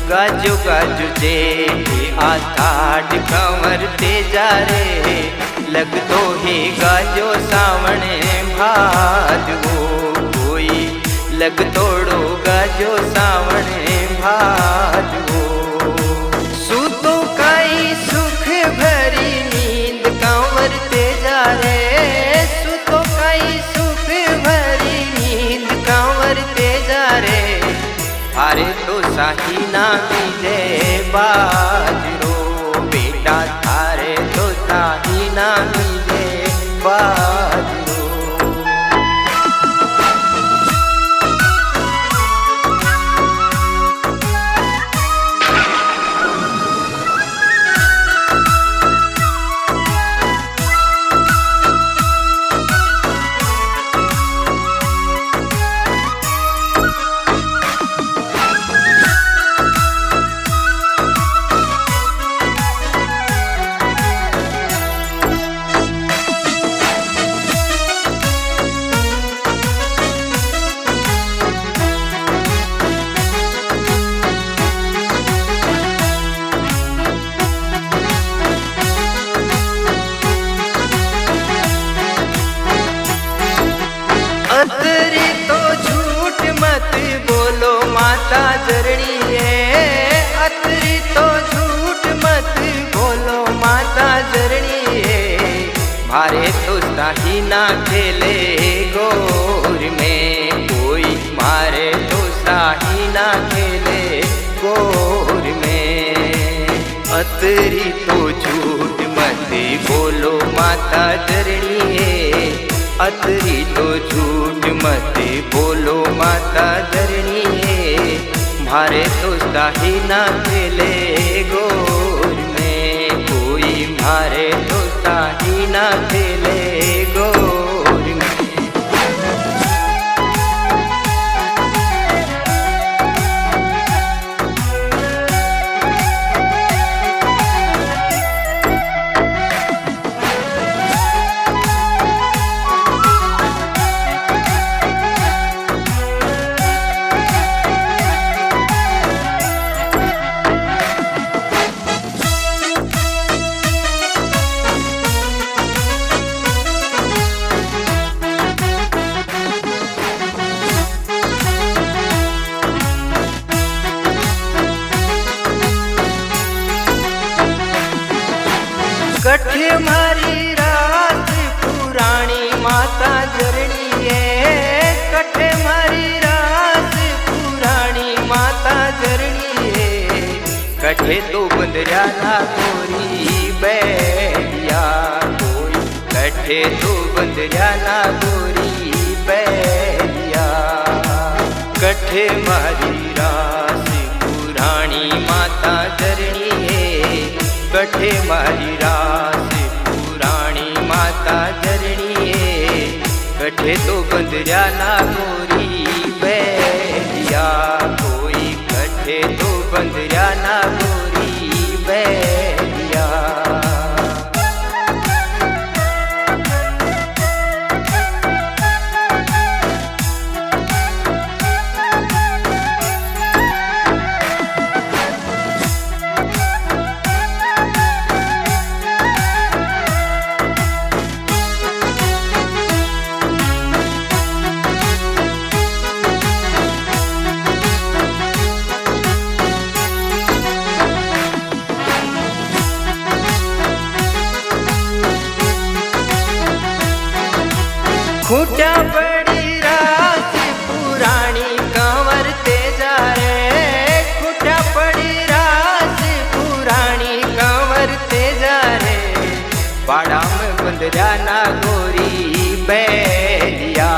गाजो गाजो जेठी आषाढ़ कंवर ते जा रे, लगतो ही गाजो सावण भादवो कोई, लगतोड़ो गाजो सावण भादवो। सूतो काई सुख भरी नींद कंवर ते जा रे, सूतो काई सुख भरी नींद कंवर ते जा रे। थारे तो साही ना मीजे बाजरो बेटा, थारे तो साही ना मीजे बाजरो। अतरी तो झूठ मत बोलो माता जरणी है, अतरी तो झूठ मत बोलो माता जरणी है। मारे तो साही ना खेले गोर में कोई, मारे तो साही ना खेले गोर में। अतरी तो झूठ मत बोलो माता जरणी है, अतरी तो झूठ मत बोलो माता धरणी है। मारे तो साही ना खेले गोर में कोई, मारे तो साही ना खेले गोर में। कठे मारी रास पुराणी माता जरणी है, कठे मारी रास पुराणी माता जरणी है। कठे तो बंदरिया ना गोरी बैलिया कोई, कठे तो बंदरिया ना गोरी बैलिया। कठे मारी रास पुराणी माता जरणी है, कठे मारी रास पुराणी माता जरणी है। कठे तो बंदरिया ना गोरी बैलिया कोई, कठे तो बंदरिया ना गोरी बैलिया। खूटा पड़ी रास पुराणी कंवर ते जा रे, खूटा पड़ी रास पुराणी कंवर ते जा रे। बाड़ा में बंदरिया ना गोरी बैलिया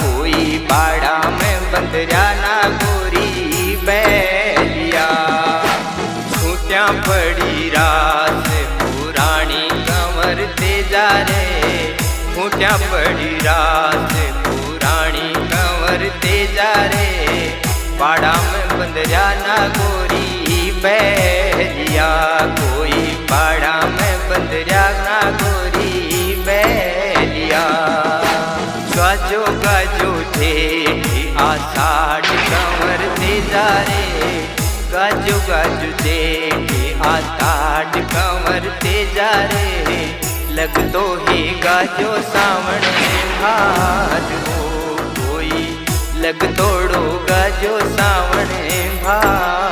कोई, बाड़ा में बंदरिया ना गोरी बैलिया। खूटा पड़ी रास पुराणी कंवर ते जा रे, खूटा पड़ी रास पुराणी कंवर ते जा रे। बाड़ा में बंदरिया ना गोरी बैलिया कोई, बाड़ा में बंदरिया ना गोरी बैलिया। गाजो गाजो जेठी आषाढ़ कंवर ते जा रे, गाजो गाजो जेठे आताड़ कंवर तेजा रे लगतो ही गाजो सावण भाद हो कोई लगतोड़ो गाजो सावण भाद।